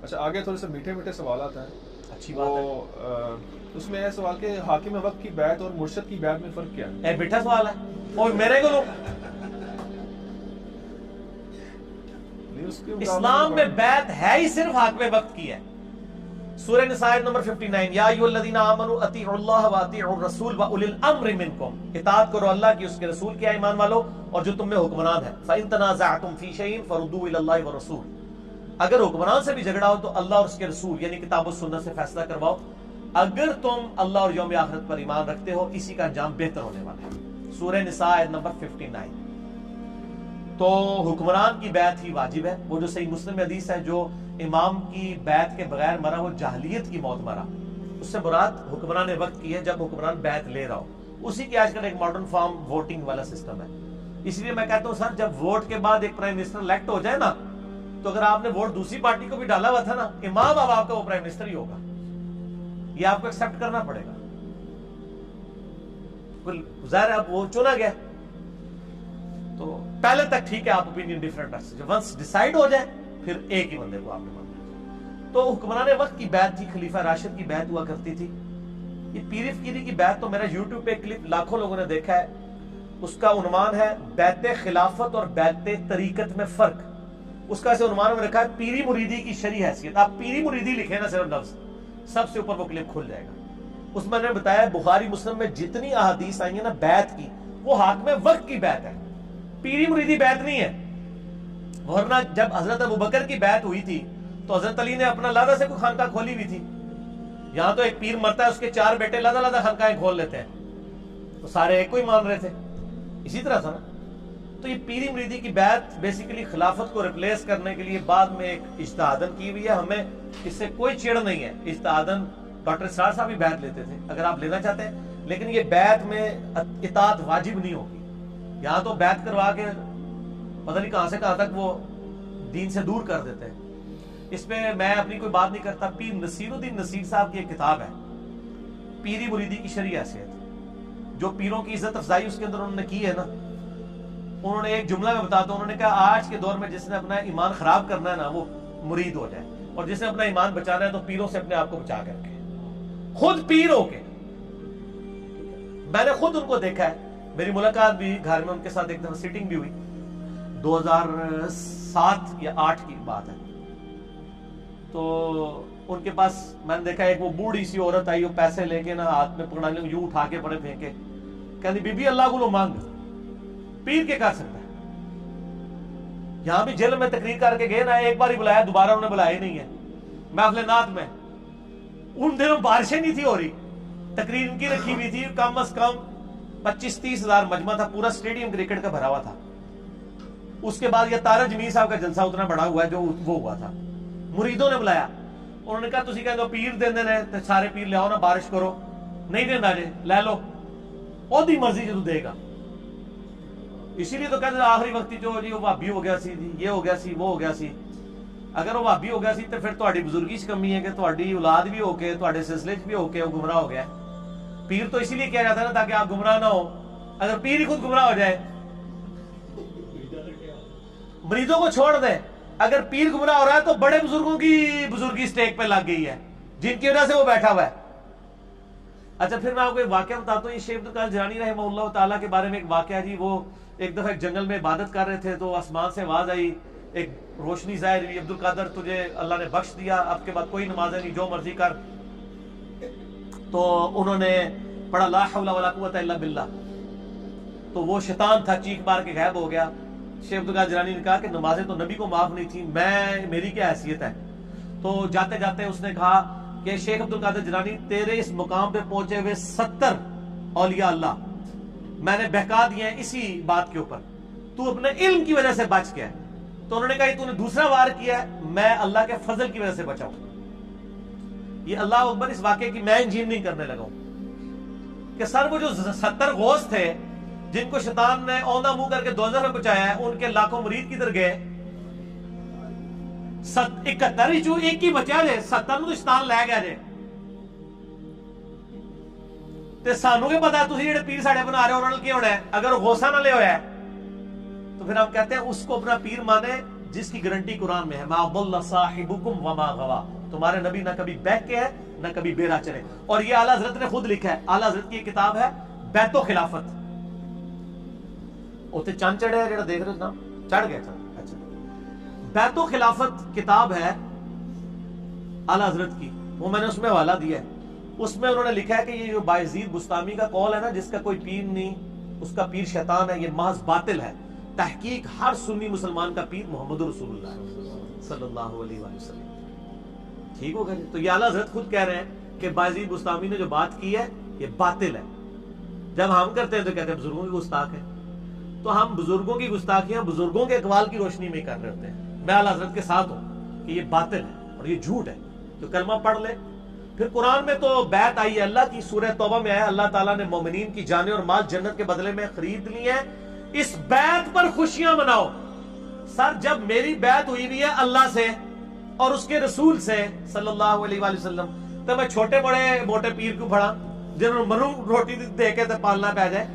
اچھا آگے تھوڑے سے میٹھے میٹھے سوالات ہیں. اچھی بات ہے. اس میں ہے سوال کہ حاکم وقت کی بیعت اور مرشد کی بیعت میں فرق کیا ہے؟ میٹھا سوال ہے اور میرے کو اسلام میں بیعت ہے ہی صرف حاکم وقت کی ہے. سورہ نساء نمبر 59 یا ایھا الذین آمنوا اطیعوا اللہ واطیعوا الرسول واولی الامر منکم. اطاعت کرو اللہ کی اس کے رسول کی ایمان والو اور جو تم میں حکمران ہیں. فإن تنازعتم فی شیء فردوه الی اللہ والرسول. اگر حکمران سے بھی جھگڑا ہو تو اللہ اور اس کے رسول یعنی کتاب و سنت سے فیصلہ کرواؤ. اگر تم اللہ اور یوم آخرت پر ایمان رکھتے ہو اسی کا انجام بہتر ہونے والا ہے. سورہ نساء آیت نمبر 59. تو حکمران کی بیعت ہی واجب ہے. وہ جو صحیح مسلم میں حدیث ہے جو امام کی بیعت کے بغیر مرا وہ جاہلیت کی موت مرا. اس سے مراد حکمران وقت کی ہے جب حکمران بیعت لے رہا ہو. اسی کی آج کل ایک ماڈرن فارم ووٹنگ والا سسٹم ہے. اس لیے میں کہتا ہوں سر جب ووٹ کے بعد ایک پرائم منسٹر الیکٹ ہو جائے نا تو اگر آپ نے ووٹ دوسری پارٹی کو بھی ڈالا ہوا تھا نا امام اب آپ کا وہ پرائم منسٹر ہی ہوگا. یہ آپ کو ایکسپٹ کرنا پڑے گا. ظاہر ہے اب وہ چنا گیا تو پہلے تک ٹھیک ہے آپ اوپینین ڈیفرنٹ رکھ سکتے. ونس ڈیسائیڈ ہو جائے پھر ایک ہی بندے کو آپ نے ماننا. تو حکمران وقت کی بیعت تھی خلیفہ راشد کی بیعت ہوا کرتی تھی. یہ پیر فقیری کی بیعت تو میرا یوٹیوب پہ کلپ لاکھوں لوگوں نے دیکھا ہے. اس کا عنوان ہے بیعت خلافت اور بیعت طریقت میں فرق. اس کا ایسے عنوان میں رکھا ہے پیری مریدی کی شرعی حیثیت. آپ پیری مریدی لکھیں نا صرف لفظ سب سے اوپر وہ کلپ کھل جائے گا. اس میں نے بتایا بخاری مسلم میں جتنی احادیث آئی ہیں نا بیعت کی وہ حاکم وقت کی بیعت ہے, پیری مریدی بیعت نہیں ہے. ورنہ جب حضرت ابوبکر کی بیعت ہوئی تھی تو حضرت علی نے اپنا لادا سے کوئی خانقاہ کھولی ہوئی تھی. یہاں تو ایک پیر مرتا ہے اس کے 4 بیٹے لادا لادا خانقاہیں کھول لیتے ہیں تو سارے ایک کو ہی مان رہے تھے. اسی طرح تھا نا. تو یہ پیری مریدی کی بیعت بیسیکلی خلافت کو ریپلیس کرنے کے لیے بعد میں ایک اجتہادن کی ہوئی ہے. ہمیں اس سے کوئی چڑ نہیں ہے. اجتہادن ڈاکٹر اسرار صاحب بھی بیعت لیتے تھے اگر آپ لینا چاہتے ہیں, لیکن یہ بیعت میں اطاعت واجب نہیں ہوگی. یہاں تو بیعت کروا کے پتہ نہیں کہاں سے کہاں تک وہ دین سے دور کر دیتے ہیں. اس پہ میں اپنی کوئی بات نہیں کرتا. پیر نصیر الدین نصیر صاحب کی ایک کتاب ہے پیری مریدی کی شرعی حیثیت. جو پیروں کی عزت افزائی اس کے اندر انہوں نے کی ہے نا, انہوں نے ایک جملہ میں بتاتا ہوں. انہوں نے کہا آج کے دور میں جس نے اپنا ایمان خراب کرنا ہے نا وہ مرید ہو جائے, اور جس نے اپنا ایمان بچانا ہے تو پیروں سے اپنے آپ کو بچا کر کے خود پیر ہو کے. میں نے خود ان کو دیکھا ہے. میری ملاقات بھی گھر میں ان کے ساتھ ایک دفعہ سیٹنگ بھی ہوئی 2007 یا 8 کی بات ہے. تو ان کے پاس میں نے دیکھا ایک وہ بوڑھی سی عورت آئی, وہ پیسے لے کے نا ہاتھ میں پکڑا لیں یوں اٹھا کے پڑے پھینکے, کہتی بی بی اللہ کو لو مانگ, پیر کے کر سکتا ہے. یہاں بھی جیل میں تقریر کر کے گئے نا, ایک بار ہی بلایا, دوبارہ انہوں نے بلایا ہی نہیں ہے. محفل نعت میں ان دنوں بارشیں نہیں تھی ہو رہی, تقریر ان کی رکھی ہوئی تھی, کم از کم 25-30 ہزار مجمع تھا, پورا سٹیڈیم کرکٹ کا بھرا ہوا تھا. اس کے بعد یہ تارا جمیل صاحب کا جلسہ اتنا بڑا ہوا ہے جو وہ ہوا تھا. مریدوں نے بلایا, انہوں نے کہا تسی کہہ دو پیر دے دینے تے سارے پیر لے آؤ نا, بارش کرو. نہیں دینا جے لے لو, اودی مرضی جو دے گا. اسی لیے تو کہتے آخری وقت جو جی وہ بھابی ہو گیا سی, یہ ہو گیا سی, وہ ہو گیا سی. اگر وہ بھابی ہو گیا سی تو پھر تہاڈی بزرگی چ کمی ہے کہ تہاڈی اولاد بھی ہو کے تہاڈے سلسلے چ بھی ہو کے وہ گمراہ ہو گیا. پیر تو اسی لیے کیا جاتا ہے نا تاکہ آپ گمراہ نہ ہو. اگر پیر ہی خود گمراہ ہو جائے, مریدوں کو چھوڑ دیں. اگر پیر گمراہ ہو رہا ہے تو بڑے بزرگوں کی بزرگی سٹیک پہ لگ گئی ہے جن کی وجہ سے وہ بیٹھا ہوا ہے. اچھا پھر میں آپ کو ایک واقعہ بتاتا ہوں. یہ شیخ عبدالقادر جیلانی رحمہ اللہ تعالیٰ کے بارے میں ایک واقعہ جی. وہ ایک دفعہ ایک جنگل میں عبادت کر رہے تھے تو آسمان سے آواز آئی, ایک روشنی ظاہر ہوئی, عبدالقادر تجھے اللہ نے بخش دیا, اب کے بعد کوئی نماز نہیں, جو مرضی کر. تو انہوں نے پڑھا لا حول ولا قوت الا باللہ, تو وہ شیطان تھا چیخ مار کے غائب ہو گیا. شیخ عبدالقادر جیلانی نے کہا کہ نمازیں تو نبی کو معاف نہیں تھی, میری کیا حیثیت ہے. تو جاتے جاتے اس نے کہا کہ شیخ عبدالقادر جیلانی تیرے اس مقام پہ پہنچے ہوئے 70 اولیاء اللہ میں نے بہکا دیے ہیں اسی بات کے اوپر, تو اپنے علم کی وجہ سے بچ گیا. تو انہوں نے کہا تو نے دوسرا وار کیا ہے, میں اللہ کے فضل کی وجہ سے بچا ہوں. یہ اللہ اکبر اس واقعے کی میں انجین نہیں کرنے لگا ہوں کہ سر وہ جو 70 غوث تھے جن کو شیطان نے اوندھا منہ کر کے دوزخ میں پہنچایا ہے, ان کے لاکھوں مرید کدھر گئے؟ 71 جو ایک ہی بچا جے, 70 تو شیطان لے گیا جے. تے سانو کے پتا ہے تسی جڑے پیر ساڑے بنا رہے ہو انہاں نال کی ہونا ہے. اگر غوثہ نہ لے ہویا ہے تو پھر ہم کہتے ہیں اس کو اپنا پیر مانے جس کی گارنٹی قرآن میں ہے، ما ضل صاحبکم وما غوا، تمہارے نبی نہ کبھی بہک کے ہے نہ کبھی بے راہ چلے. اور یہ اعلیٰ حضرت نے خود لکھا ہے، اعلیٰ حضرت کی یہ کتاب ہے بیت و خلافت. اوتے چند چڑھے ہے جڑا دیکھ رہے نا، چڑھ گیا چند. اچھا، بیت و خلافت کتاب ہے اعلیٰ حضرت کی، وہ میں نے اس میں حوالہ دیا ہے. اس میں انہوں نے لکھا ہے کہ یہ جو بایزید بستامی کا قول ہے نا، جس کا کوئی پیر نہیں، اس کا پیر شیطان ہے، یہ محض باطل ہے. تحقیق ہر سنی مسلمان کا پیر محمد رسول اللہ صلی اللہ علیہ وآلہ وسلم. ٹھیک ہوگا جی. تو یہ اعلیٰ حضرت خود کہہ رہے ہیں کہ بایزید بستامی نے جو بات کی ہے یہ باطل ہے. جب ہم کرتے ہیں تو کہتے ہیں بزرگوں کی گستاخ ہے. تو ہم بزرگوں کی گستاخیاں بزرگوں کے اقوال کی روشنی میں کر رہے ہوتے ہیں. میں اعلیٰ حضرت کے ساتھ ہوں کہ یہ باطل ہے اور یہ جھوٹ ہے. تو کلمہ پڑھ لے. پھر قرآن میں تو بیعت آئی ہے اللہ کی، سورہ توبہ میں آیا اللہ تعالیٰ نے مومنین کی جانیں اور مال جنت کے بدلے میں خرید لی ہیں، اس بیعت پر خوشیاں مناؤ. سر جب میری بیعت ہوئی بھی ہے اللہ سے اور اس کے رسول سے صلی اللہ علیہ وآلہ وسلم، تو میں چھوٹے بڑے موٹے پیر کو پڑھا جنہوں نے منو روٹی دے کے تو پالنا پہ جائے.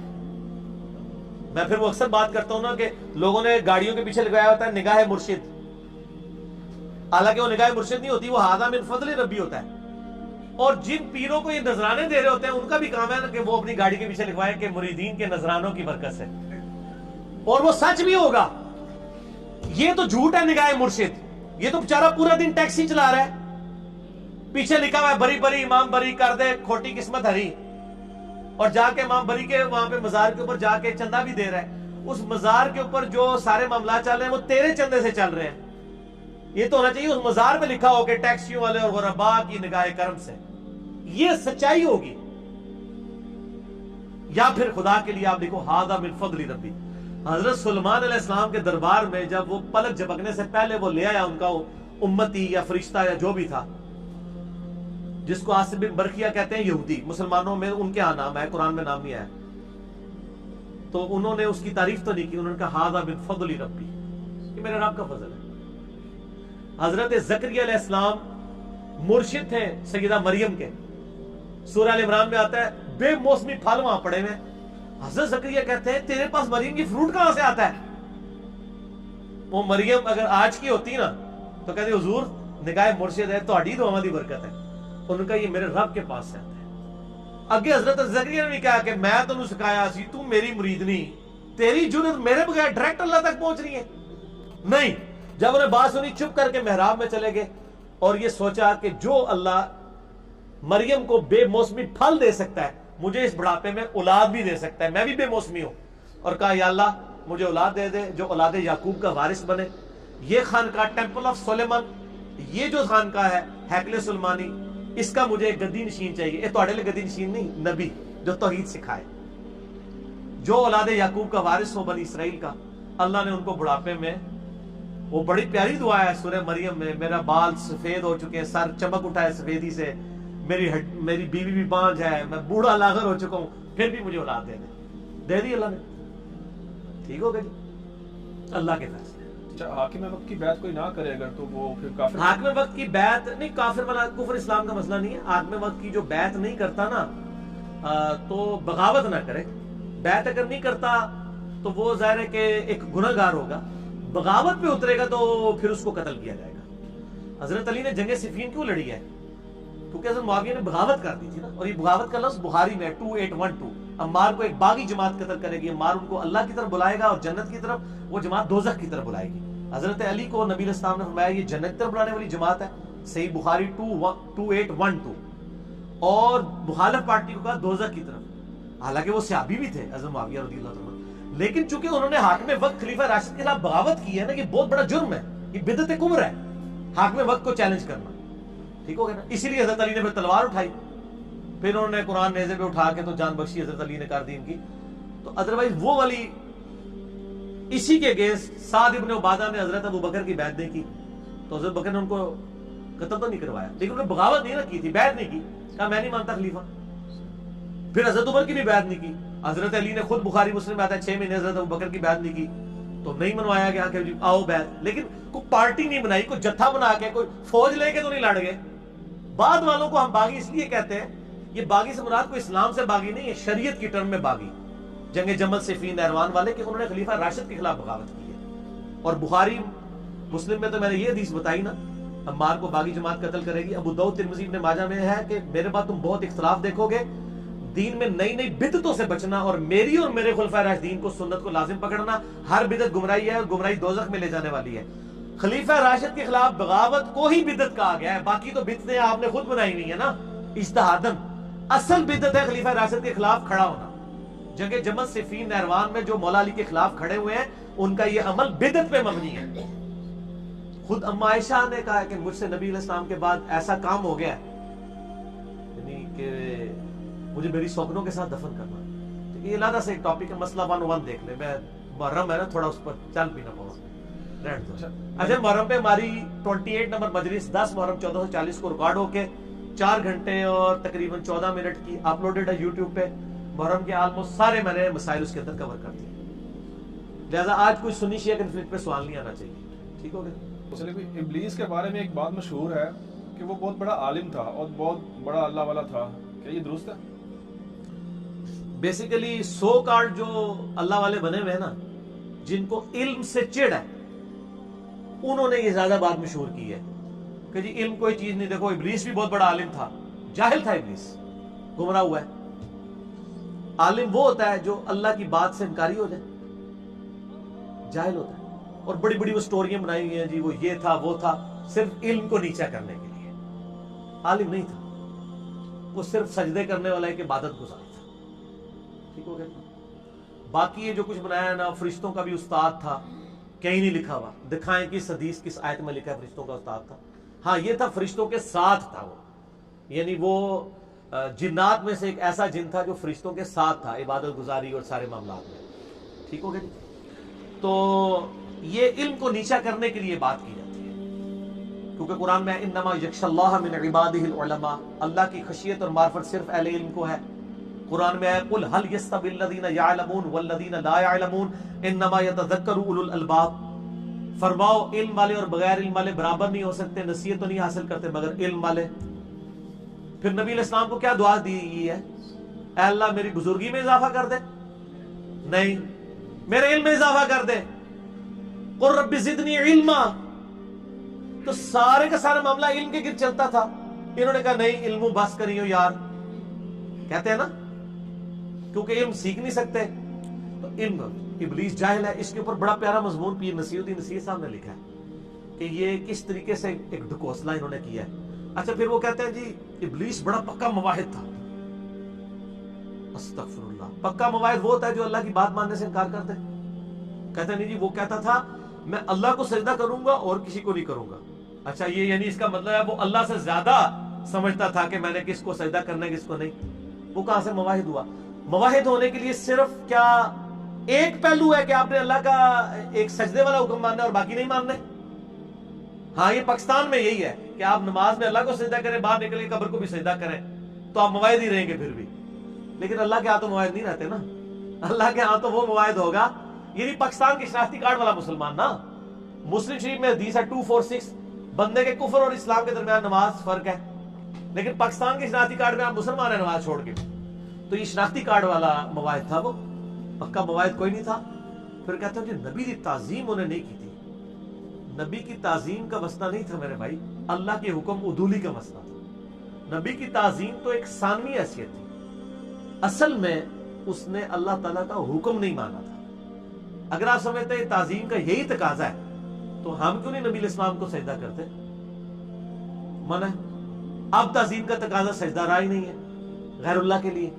میں پھر وہ اکثر بات کرتا ہوں نا کہ لوگوں نے گاڑیوں کے پیچھے لگایا ہوتا ہے نگاہ مرشد، حالانکہ وہ نگاہ مرشد نہیں ہوتی، وہ ھذا من فضل ربی ہوتا ہے. اور جن پیروں کو یہ نذرانے دے رہے ہوتے ہیں ان کا بھی کام ہے کہ وہ اپنی گاڑی کے پیچھے لکھوائیں کہ مریدین کے نذرانوں کی برکت سے، اور وہ سچ بھی ہوگا. یہ تو جھوٹ ہے نگاہ مرشد. یہ تو بیچارہ پورا دن ٹیکسی چلا رہا ہے، پیچھے لکھا ہوا ہے بری بری امام بری کر دے کھوٹی قسمت ہری، اور جا کے امام بری کے وہاں پہ مزار کے اوپر جا کے چندہ بھی دے رہا ہے. اس مزار کے اوپر جو سارے معاملات چل رہے ہیں وہ تیرے چندے سے چل رہے ہیں. یہ تو ہونا چاہیے اس مزار پہ لکھا ہو کہ ٹیکسیوں والے اور غرباء کی نگاہ کرم سے. یہ سچائی ہوگی. یا پھر خدا کے لیے آپ دیکھو ھذا من فضل ربی. حضرت سلیمان علیہ السلام کے دربار میں جب وہ پلک جھپکنے سے پہلے وہ لے آیا ان کا امتی یا فرشتہ یا جو بھی تھا، جس کو عاصم بن برقیہ کہتے ہیں یہودی، مسلمانوں میں ان کے ہاں نام ہے، قرآن میں نام نہیں آیا. تو انہوں نے اس کی تعریف تو نہیں کی، انہوں نے کہا ھذا من فضل ربی، یہ میرے رب کا فضل ہے. حضرت زکریا علیہ السلام مرشد تھے سیدہ مریم کے. سورہ ال عمران میں آتا ہے بے موسمی پھل وہاں پڑے ہوئے. حضرت زکریا کہتے ہیں تیرے پاس مریم کی فروٹ کہاں سے آتا ہے؟ وہ مریم اگر آج کی ہوتی نا تو کہتے حضور نگاہ مرشد ہے، تہاڈی دعاواں دی برکت ہے. انہوں نے کہا یہ میرے رب کے پاس سے آتا ہے. اگے حضرت زکریا نے بھی کہا کہ میں تمہیں سکھایا سی، تو میری مرید نہیں، تیری جرت میرے بغیر ڈائریکٹ اللہ تک پہنچ رہی ہے. نہیں. جب انہیں بات سنی چپ کر کے محراب میں چلے گئے اور یہ سوچا کہ جو اللہ مریم کو بے موسمی پھل دے سکتا ہے مجھے اس بڑھاپے میں اولاد بھی دے سکتا ہے، میں بھی بے موسمی ہوں. اور کہا یا اللہ مجھے اولاد دے دے جو اولاد یعقوب کا وارث بنے. یہ خانقاہ ٹیمپل آف سلیمان، یہ جو خانقاہ ہے ہیکل سلیمانی، اس کا مجھے ایک گدی نشین چاہیے. یہ تہاڈے لیے گدی نشین نہیں، نبی جو توحید سکھائے، جو اولاد یعقوب کا وارث ہو بنی اسرائیل کا. اللہ نے ان کو بڑھاپے میں، وہ بڑی پیاری دعا ہے سورہ مریم میں، میرا بال سفید ہو چکے ہیں، سر چمک اٹھا ہے سفیدی سے، میری بیوی بھی بانجھ ہے، میں بوڑھا لاغر ہو چکا ہوں، پھر بھی مجھے اولاد دے دی اللہ نے. ٹھیک ہو گیا جی، اللہ کے فیصلے. حاکم وقت کی بیعت کوئی نہ کرے اگر تو وہ پھر کافر. حاکم وقت کی بیعت نہیں، کافر بنا، کفر اسلام کا مسئلہ نہیں ہے. حاکم وقت کی جو بیعت نہیں کرتا نا تو بغاوت نہ کرے. بیعت اگر نہیں کرتا تو وہ ظاہر ہے کہ ایک گنہگار ہوگا. بغاوت پہ اترے گا تو پھر اس کو قتل کیا جائے گا. حضرت علی نے جنگ صفین کیوں لڑی ہے؟ کیونکہ حضرت معاویہ نے بغاوت کر دی تھی نا. اور یہ بغاوت کا لفظ بخاری میں 2812. عمار کو ایک باغی جماعت قتل کرے گی، عمار ان کو اللہ کی طرف بلائے گا اور جنت کی طرف، وہ جماعت دوزخ کی طرف بلائے گی. حضرت علی کو نبی علیہ السلام نے فرمایا یہ جنت کی طرف بلانے والی جماعت ہے، صحیح بخاری 2812. اور مخالف پارٹی کو کہا دوزخ کی طرف. حالانکہ وہ صحابی بھی تھے حضرت معاویہ رضی اللہ عنہ، لیکن چونکہ انہوں نے حاکم وقت خلیفہ راشد کے خلاف بغاوت کی ہے نا، یہ بہت بڑا جرم ہے، یہ بدعت کبر ہے حاکم وقت کو چیلنج کرنا. ٹھیک ہو گیا نا. اسی لیے حضرت علی نے پھر تلوار اٹھائی، پھر انہوں نے قرآن نیزے پہ اٹھا کے تو جان بخشی حضرت علی نے کر دی ان کی. تو ادروائز وہ والی اسی کے اگینسٹ سعد ابن عبادہ نے حضرت ابو بکر کی بیعت نہیں کی تو حضرت بکر نے ان کو قتل تو نہیں کروایا، لیکن انہوں نے بغاوت نہیں نہ کی تھی، بیعت نہیں کی، کہا میں نہیں مانتا خلیفہ. پھر حضرت عمر کی بھی بیعت نہیں کی. حضرت علی نے خود بخاری مسلم میں آتا ہے 6 مہینے حضرت ابو بکر کی بیعت نہیں کی تو نہیں منوایا گیا کہ آؤ بیعت. لیکن کوئی پارٹی نہیں بنائی، کوئی جتھا بنا کے، کوئی فوج لے کے تو نہیں لڑ گئے. بعد والوں کو ہم باغی اس لیے کہتے ہیں، یہ باغی سے مراد کوئی اسلام سے باغی نہیں ہے، شریعت کی ٹرم میں باغی. جنگ جمل صفین نہروان والے کہ انہوں نے خلیفہ راشد کے خلاف بغاوت کی ہے. اور بخاری مسلم میں تو میں نے یہ حدیث بتائی نا، عمار کو باغی جماعت قتل کرے گی. ابو داؤد ترمذی ابن ماجہ میں ہے کہ میرے بعد تم بہت اختلاف دیکھو گے، دین میں نئی نئی بدعتوں سے بچنا اور میری اور میرے خلفائے راشدین کو سنت کو لازم پکڑنا. ہر بدعت گمراہی ہے اور گمراہی دوزخ میں لے جانے والی ہے. خلیفہ راشد کے خلاف بغاوت کو ہی بدعت کہا گیا ہے، باقی تو بدعتیں آپ نے خود بنائی ہوئی ہیں نا اجتہاداً. اصل بدعت ہے خلیفہ راشد کے خلاف کھڑا ہونا. جنگ جمل صفین نہروان میں جو مولا علی کے خلاف کھڑے ہوئے ہیں ان کا یہ عمل بدعت پہ مبنی ہے. خود اما عائشہ نے کہا کہ مجھ سے نبی علیہ السلام کے بعد ایسا کام ہو گیا یعنی کہ مجھے میری سوکنوں کے ساتھ دفن کرنا. تو یہ علیحدہ سے ایک ٹاپک ہے، مسئلہ 101 دیکھ لیں. میں محرم ہے نا تھوڑا اس پر چل بھی نہ پاؤں. اچھا محرم پہ ہماری 28 نمبر مجلس 10 محرم 1440 کو ریکارڈ ہو کے 4 گھنٹے اور تقریباً 14 منٹ کی اپلوڈڈ ہے یوٹیوب پہ. محرم کے آلموسٹ سارے میں نے مسائل اس کے اندر کور کر دیے. لہٰذا آج کوئی سنی شیعہ کنفلکٹ پہ سوال نہیں آنا چاہیے. ٹھیک ہو گیا. چلیے، ابلیس کے بارے میں ایک بات مشہور ہے کہ وہ بہت بڑا عالم تھا اور بہت بڑا اللہ والا تھا، کیا یہ درست ہے؟ بیسیکلی سو کارڈ جو اللہ والے بنے ہوئے ہیں نا، جن کو علم سے چڑ ہے، انہوں نے یہ زیادہ بات مشہور کی ہے کہ جی علم کوئی چیز نہیں. دیکھو ابلیس بھی بہت بڑا عالم تھا، جاہل تھا ابلیس، گمراہ ہوا ہے. عالم وہ ہوتا ہے جو اللہ کی بات سے انکاری ہو جائے، جاہل ہوتا ہے. اور بڑی بڑی وہ سٹوریاں بنائی ہوئی ہیں جی وہ یہ تھا وہ تھا، صرف علم کو نیچا کرنے کے لیے. عالم نہیں تھا، وہ صرف سجدے کرنے والا ایک عبادت گزار تھا. ٹھیک ہو گیا. باقی یہ جو کچھ بنایا ہے نا، فرشتوں کا بھی استاد تھا، کہیں نہیں لکھا ہوا. دکھائیں کس حدیث کس آیت میں لکھا ہے فرشتوں کا استاد تھا؟ ہاں یہ تھا فرشتوں کے ساتھ تھا وہ، یعنی وہ جنات میں سے ایک ایسا جن تھا جو فرشتوں کے ساتھ تھا عبادت گزاری اور سارے معاملات میں. ٹھیک ہو گیا. تو یہ علم کو نیچا کرنے کے لیے بات کی جاتی ہے، کیونکہ قرآن میں انما یخشی اللہ من عبادہ العلماء، اللہ کی خشیت اور معرفت صرف اہل علم کو ہے. قرآن میں ہے قل هل يستوي الذين يعلمون والذين لا يعلمون انما يتذكر اولو الالباب. فرماؤ علم والے اور بغیر علم والے برابر نہیں ہو سکتے، نصیحت تو نہیں حاصل کرتے مگر علم والے. پھر نبی علیہ السلام کو کیا دعا دی گئی ہے؟ اے اللہ میری بزرگی میں اضافہ کر دے، نہیں میرے علم میں اضافہ کر دے. قل رب زدنی علما. تو سارے کا سارا معاملہ علم کے گر چلتا تھا. انہوں نے کہا نہیں علم بس کریو یار، کہتے ہیں نا، کیونکہ علم سیکھ نہیں سکتے. تو علم ابلیس جاہل ہے. اس کے اوپر بڑا پیارا مضمون پیر نصیر الدین نصیر صاحب نے لکھا ہے کہ یہ کس طریقے سے ایک ڈھکوسلا انہوں نے کیا ہے. اچھا پھر وہ کہتے ہیں جی ابلیس بڑا پکا مواحد تھا. استغفر اللہ. پکا مواحد وہ ہوتا ہے جو اللہ کی بات ماننے سے انکار کرتے. کہتے نہیں جی وہ کہتا تھا میں اللہ کو سجدہ کروں گا اور کسی کو نہیں کروں گا. اچھا یہ یعنی اس کا مطلب ہے وہ اللہ سے زیادہ سمجھتا تھا کہ میں نے کس کو سجدہ کرنا ہے کس کو نہیں. وہ کہاں سے مواحد ہوا؟ مواحد ہونے کے لیے صرف کیا ایک پہلو ہے کہ آپ نے اللہ کا ایک سجدے والا حکم ماننا اور باقی نہیں ماننے؟ ہاں یہ پاکستان میں یہی ہے کہ آپ نماز میں اللہ کو سجدہ کریں، باہر نکل کے قبر کو بھی سجدہ کریں تو آپ مواحد ہی رہیں گے پھر بھی. لیکن اللہ کے ہاں تو مواحد نہیں رہتے نا. اللہ کے ہاں تو وہ مواحد ہوگا یعنی پاکستان کے شناختی کارڈ والا مسلمان نا. مسلم شریف میں حدیث ہے 246 بندے کے کفر اور اسلام کے درمیان نماز فرق ہے. لیکن پاکستان کے شناختی کارڈ میں آپ مسلمان ہیں نماز چھوڑ کے. تو یہ شناختی کارڈ والا مواحد تھا، وہ پکا مواحد کوئی نہیں تھا. پھر کہتے ہیں جی نبی کی تعظیم انہیں نہیں کی تھی. نبی کی تعظیم کا مسئلہ نہیں تھا میرے بھائی، اللہ کے حکم عدولی کا مسئلہ تھا. نبی کی تعظیم تو ایک ثانوی حیثیت تھی، اصل میں اس نے اللہ تعالیٰ کا حکم نہیں مانا تھا. اگر آپ سمجھتے ہیں تعظیم کا یہی تقاضا ہے تو ہم کیوں نہیں نبی علیہ السلام کو سجدہ کرتے؟ منع ہے. اب تعظیم کا تقاضا سجدہ رہا ہی نہیں ہے غیر اللہ کے لیے،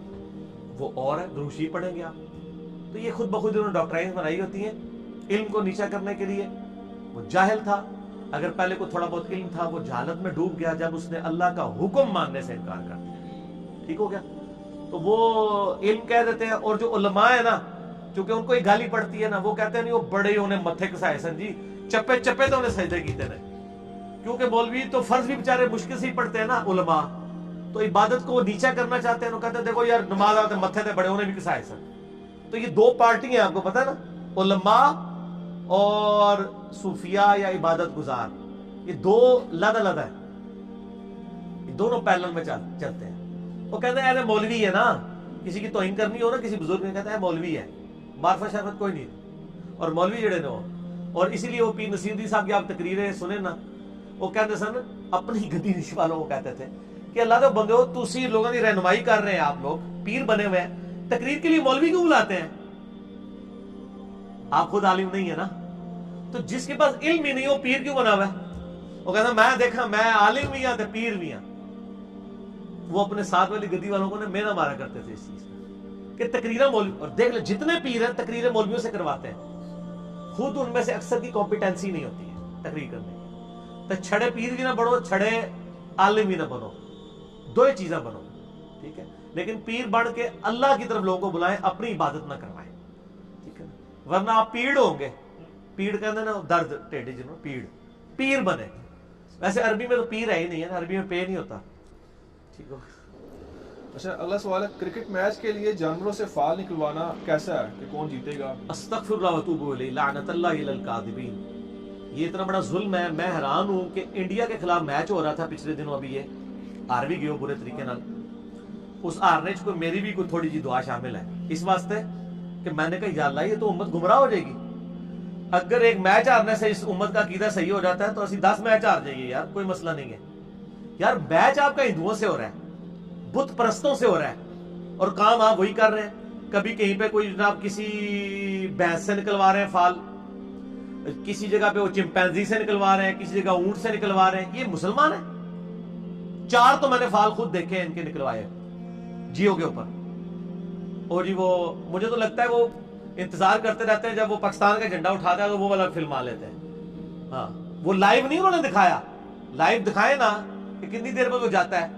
وہ اور ہے دروشی پڑھیں گے آپ. تو یہ خود بخود انہوں نے ڈاکٹرائنز بنائی ہوتی ہیں علم کو نیچا کرنے کے لیے. وہ جاہل تھا، اگر پہلے کو تھوڑا بہت علم تھا وہ جہالت میں ڈوب گیا جب اس نے اللہ کا حکم ماننے سے انکار کر دیا. ٹھیک ہو گیا. تو وہ علم کہہ دیتے ہیں. اور جو علماء ہے نا، چونکہ ان کو ایک گالی پڑتی ہے نا، وہ کہتے ہیں نہیں وہ بڑے انہیں متھے کسائے سن جی، چپے چپے تو انہیں سجدے کیتے نہیں. کیونکہ مولوی تو فرض بھی بیچارے مشکل سے ہی پڑھتے ہیں نا علماء، تو عبادت کو وہ نیچا کرنا چاہتے ہیں. وہ کہتے ہیں دیکھو یار نماز آتے متھے تے بڑے انہیں بھی کسائے سن. تو یہ دو پارٹی ہیں آپ کو پتا نا، علماء اور صوفیاء یا عبادت گزار، یہ دو لدا ہے، یہ دونوں پیرلل میں چلتے ہیں. وہ کہتے ہیں ارے مولوی ہے نا، کسی کی توہین کرنی ہو نا کسی بزرگ نے، کہتا ہے مولوی ہے، معرفت شرفت کوئی نہیں. اور مولوی جڑے نے اور اسی لیے وہ پیر نصیر الدین صاحب کی آپ تقریریں سنیں نا، وہ کہتے سن اپنی گدی نش والوں کو کہتے تھے کہ اللہ کے بندے ہو تسی لوگوں کی رہنمائی کر رہے ہیں، آپ لوگ پیر بنے ہوئے ہیں، تقریر کے لیے مولوی کیوں بلاتے ہیں؟ آپ خود عالم نہیں ہے نا، تو جس کے پاس علم ہی نہیں وہ پیر کیوں بنا ہوا ہے؟ وہ کہتا میں دیکھا میں عالم بھی ہوں تو پیر بھی ہوں۔ وہ اپنے ساتھ والی گدی والوں کو نے مینا مارا کرتے تھے اس چیز کا کہ تقریریں مولوی، اور دیکھ لیں جتنے پیر ہیں تقریریں مولویوں سے کرواتے ہیں، خود ان میں سے اکثر کی کمپیٹنسی نہیں ہوتی ہے تقریر کرنے کی۔ تو چھڑے پیر بھی نہ بنو، چھڑے عالم بھی نہ بنو، دو ہی چیزیں بنو، ٹھیک ہے؟ لیکن پیر بن کے اللہ کی طرف لوگوں کو بلائیں، اپنی عبادت نہ کروائیں، ٹھیک ہے نا؟ ورنہ آپ پیڑ ہوں گے، پیڑ کہتے ہیں نا درد ٹیڈی جنہوں، پیڑ پیر بنے۔ ویسے عربی میں تو پیر ہے ہی نہیں ہے نا، عربی میں پے نہیں ہوتا، ٹھیک ہو؟ اچھا اگلا سوال ہے، کرکٹ میچ کے لیے جانوروں سے فال نکلوانا کیسا ہے کہ کون جیتے گا؟ استغفر اللہ واتوب الیہ، لعنت اللہ علی الکاذبین۔ یہ اتنا بڑا ظلم ہے، میں حیران ہوں کہ انڈیا کے خلاف میچ ہو رہا تھا پچھلے دنوں، ابھی یہ ہار بھی گئے برے طریقے نال، اس ہارنے چ کوئی میری بھی کوئی تھوڑی جی دعا شامل ہے اس واسطے کہ میں نے کہا یا اللہ یہ تو امت گمراہ ہو جائے گی، اگر ایک میچ ہارنے سے اس امت کا عقیدہ صحیح ہو جاتا ہے تو اسی 10 میچ ہار جائیے یار، کوئی مسئلہ نہیں ہے یار۔ میچ آپ کا ہندوؤں سے ہو رہا ہے، بت پرستوں سے ہو رہا ہے، اور کام آپ وہی کر رہے ہیں۔ کبھی کہیں پہ کوئی جناب کسی بھینس سے نکلوا رہے ہیں فال، کسی جگہ پہ وہ چمپینزی سے نکلوا رہے ہیں، کسی جگہ اونٹ سے نکلوا رہے ہیں۔ یہ مسلمان ہیں؟ 4 تو میں نے فال خود دیکھے ہیں ان کے نکلوائے جیو کے اوپر، اور جی وہ مجھے تو لگتا ہے وہ انتظار کرتے رہتے ہیں جب وہ پاکستان کا جھنڈا اٹھاتا ہے تو وہ والا فلم آ لیتے ہیں۔ ہاں وہ لائیو نہیں انہوں نے دکھایا، لائیو دکھائے نا کہ کتنی دیر بعد وہ جاتا ہے،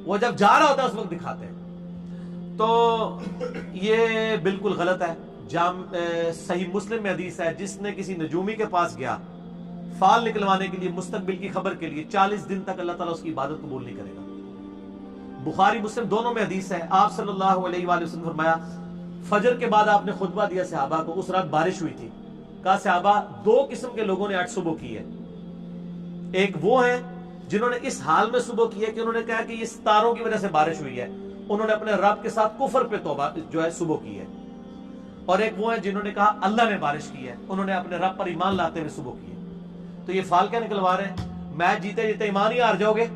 وہ جب جا رہا ہوتا ہے اس وقت دکھاتے ہیں۔ تو یہ بالکل غلط ہے۔ صحیح مسلم میں حدیث ہے، جس نے کسی نجومی کے پاس گیا فال نکلوانے کے لیے مستقبل کی خبر کے لیے، 40 دن تک اللہ تعالیٰ اس کی عبادت قبول نہیں کرے گا۔ بخاری مسلم دونوں میں حدیث ہے، آپ صلی اللہ علیہ وآلہ وسلم فرمایا فجر کے بعد آپ نے خطبہ دیا صحابہ کو، اس رات بارش ہوئی تھی، کہا صحابہ 2 قسم کے لوگوں نے آج صبح کی ہے، ایک وہ ہیں جنہوں نے اس حال میں صبح کی ہے کہ انہوں نے کہا کہ یہ ستاروں کی وجہ سے بارش ہوئی ہے، انہوں نے اپنے رب کے ساتھ کفر پہ توبہ جو ہے صبح کی ہے، اور ایک وہ ہیں جنہوں نے کہا اللہ نے بارش کی ہے، انہوں نے اپنے رب پر ایمان لاتے ہوئے صبح کی ہے۔ تو یہ فال کیا نکلوا رہے ہیں؟ میچ جیتے جیتے ایمان ہی ہار جاؤ گے،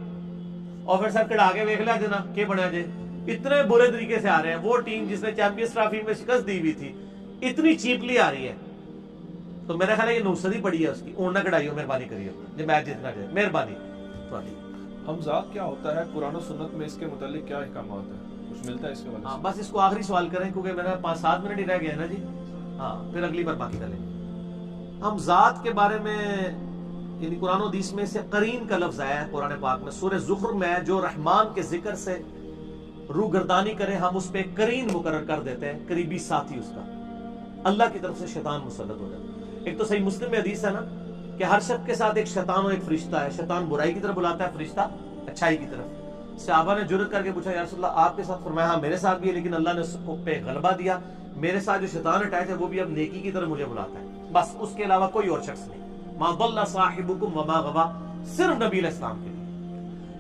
اور پھر سر کڑا کے ویکھ لیا جنا کہ بنیا جے، اتنے برے طریقے سے آ رہے ہیں۔ وہ ٹیم جس نے چیمپئنز ٹرافی میں شکست دی ہوئی تھی اتنی چیپلی آ رہی ہے، تو میرا خیال ہے یہ نوسط ہی پڑی ہے اس کی، اون نہ کڑائیو، مہربانی کریو جب میچ جتنا جائے، مہربانی تھوڑی۔ حمزات کیا ہوتا ہے؟ قرآن و سنت میں اس کے متعلق کیا احکامات ہیں؟ کچھ ملتا ہے اس کے بارے میں؟ بس اس کو آخری سوال کریں کیونکہ میرا 5-7 منٹ ہی رہ گیا ہے نا جی، ہاں پھر اگلی بار باقی کریں گے۔ ہم ذات کے بارے میں یعنی قرآن و حدیث میں سے قرین کا لفظ آیا ہے قرآن پاک میں، سورہ زخرف میں ہے، جو رحمان کے ذکر سے روگردانی کرے ہم اس پہ قرین مقرر کر دیتے ہیں، قریبی ساتھی اس کا، اللہ کی طرف سے شیطان مسلط ہو جاتا ہے۔ ایک تو صحیح مسلم میں حدیث ہے نا کہ ہر شخص کے ساتھ ایک شیطان اور ایک فرشتہ ہے، شیطان برائی کی طرف بلاتا ہے، فرشتہ اچھائی کی طرف۔ صحابہ نے جرأت کر کے پوچھا یا رسول اللہ آپ کے ساتھ؟ فرمایا ہاں میرے ساتھ بھی ہے، لیکن اللہ نے اس کو پہ غلبہ دیا، میرے ساتھ جو شیطان اٹیچ ہے وہ بھی اب نیکی کی طرف مجھے بلاتا ہے، بس اس کے علاوہ کوئی اور شخص نہیں۔ ما ضل صاحبکم وما غوا، صرف نبی علیہ السلام کے لیے۔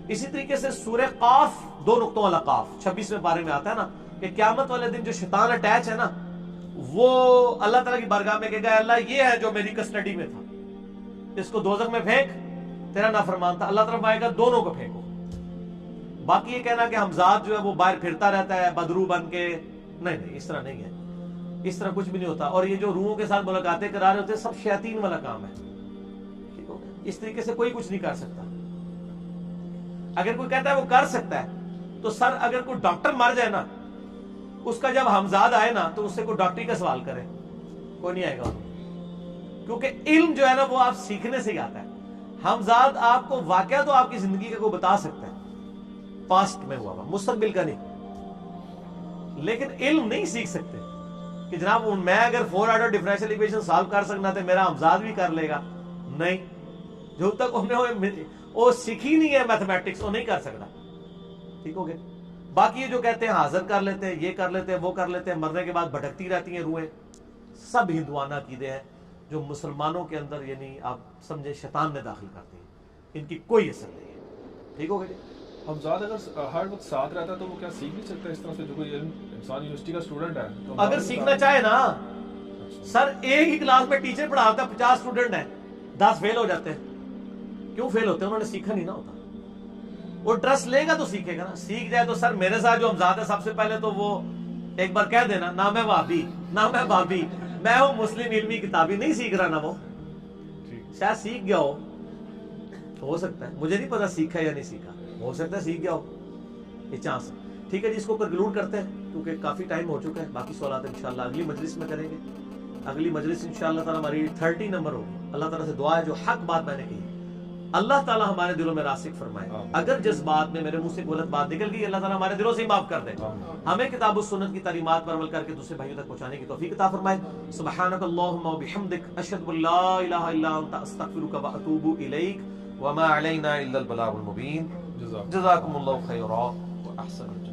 اسی طریقے سے سورہ قاف 2 نقطوں والا قاف 26ویں پارے میں آتا ہے نا کہ قیامت والے دن جو شیطان اٹیچ ہے نا وہ اللہ تعالیٰ کی بارگاہ میں کہے گا اللہ یہ ہے جو میری کسٹڈی میں تھا، اس کو دوزخ میں پھینک، تیرا نافرمان تھا، اللہ طرف آئے گا دونوں کو پھینکو۔ باقی یہ کہنا کہ حمزات جو ہے وہ باہر پھرتا رہتا ہے بدرو بن کے، نہیں اس طرح نہیں ہے، اس طرح کچھ بھی نہیں ہوتا۔ اور یہ جو روحوں کے ساتھ ملاقاتیں کرا رہے ہوتے ہیں سب شیاطین والا کام ہے، اس طریقے سے کوئی کچھ نہیں کر سکتا۔ اگر کوئی کہتا ہے وہ کر سکتا ہے تو سر اگر کوئی ڈاکٹر مر جائے نا اس کا جب ہمزاد آئے نا تو اس سے کوئی ڈاکٹری کا سوال کرے، کوئی نہیں آئے گا، کیونکہ علم جو ہے نا وہ آپ سیکھنے سے ہی آتا ہے۔ ہمزاد آپ کو واقعہ تو آپ کی زندگی کا کوئی بتا سکتا ہے، پاسٹ میں ہوا مستقبل کا نہیں، لیکن علم نہیں سیکھ سکتے کہ جناب میں اگر 4 آرڈر ڈفرینشیل ایکویشن سالو کر سکنا تو میرا ہمزاد بھی کر لے گا، نہیں، جو تک وہ سیکھی نہیں ہے میتھمیٹکس وہ نہیں کر سکتا، ٹھیک ہو گیا۔ باقی یہ جو کہتے ہیں حاضر کر لیتے ہیں، یہ کر لیتے ہیں، وہ کر لیتے ہیں، مرنے کے بعد بھٹکتی رہتی ہیں روحیں، سب ہندوانہ عقیدے ہیں جو مسلمانوں کے اندر یعنی آپ سمجھے شیطان نے داخل کرتے ہیں، ان کی کوئی اثر نہیں ہے، ٹھیک ہو گیا جی۔ حمزاد اگر ہر وقت ساتھ رہتا ہے تو وہ کیا سیکھ نہیں سکتا اس طرح سے؟ جو کوئی انسان یونیورسٹی کا اسٹوڈنٹ ہے تو اگر سیکھنا چاہے نا سر ایک ہی کلاس میں ٹیچر پڑھاتا ہے 50 اسٹوڈنٹ ہیں 10 فیل ہو جاتے ہیں. کیوں فیل ہوتے ہیں؟ انہوں نے سیکھا نہیں نا ہوتا. وہ ٹرسٹ لے گا تو سیکھے گا نا. سیکھ جائے تو سر میرے ساتھ جو ہمزاد ہے سب سے پہلے تو وہ ایک بار کہہ دینا نہ میں وہابی نہ میں بابی، میں ہوں مسلم علمی کتابی. نہیں سیکھ رہا نا وہ، شاید سیکھ گیا ہو سکتا ہے، مجھے نہیں پتا سیکھا یا نہیں سیکھا، ہو سکتا ہے سیکھ گیا ہو، یہ چانس ہے. ٹھیک ہے جی، اس کو کنکلوڈ کرتے ہیں کیونکہ کافی ٹائم ہو چکا ہے. باقی سوالات انشاءاللہ اگلی مجلس میں کریں گے. اگلی مجلس انشاءاللہ تعالیٰ ہماری 30 نمبر ہوگی. اللہ تعالیٰ سے دعا ہے جو حق بات میں نے کہی اللہ تعالیٰ ہمارے دلوں میں راسخ فرمائے. اگر جس بات میں میرے منہ سے غلط بات نکل گئی اللہ تعالیٰ ہمارے دلوں سے ہی معاف کر دے. ہمیں کتاب و سنت کی تعلیمات پر عمل کر کے دوسرے بھائیوں تک پہنچانے کی توفیق عطا فرمائے. سبحانک اللہم و بحمدک اشہد ان لا الہ الا انت استغفرک و اتوب الیک وما علینا الا البلاغ المبین. جزاکم اللہ خیرا و احسن.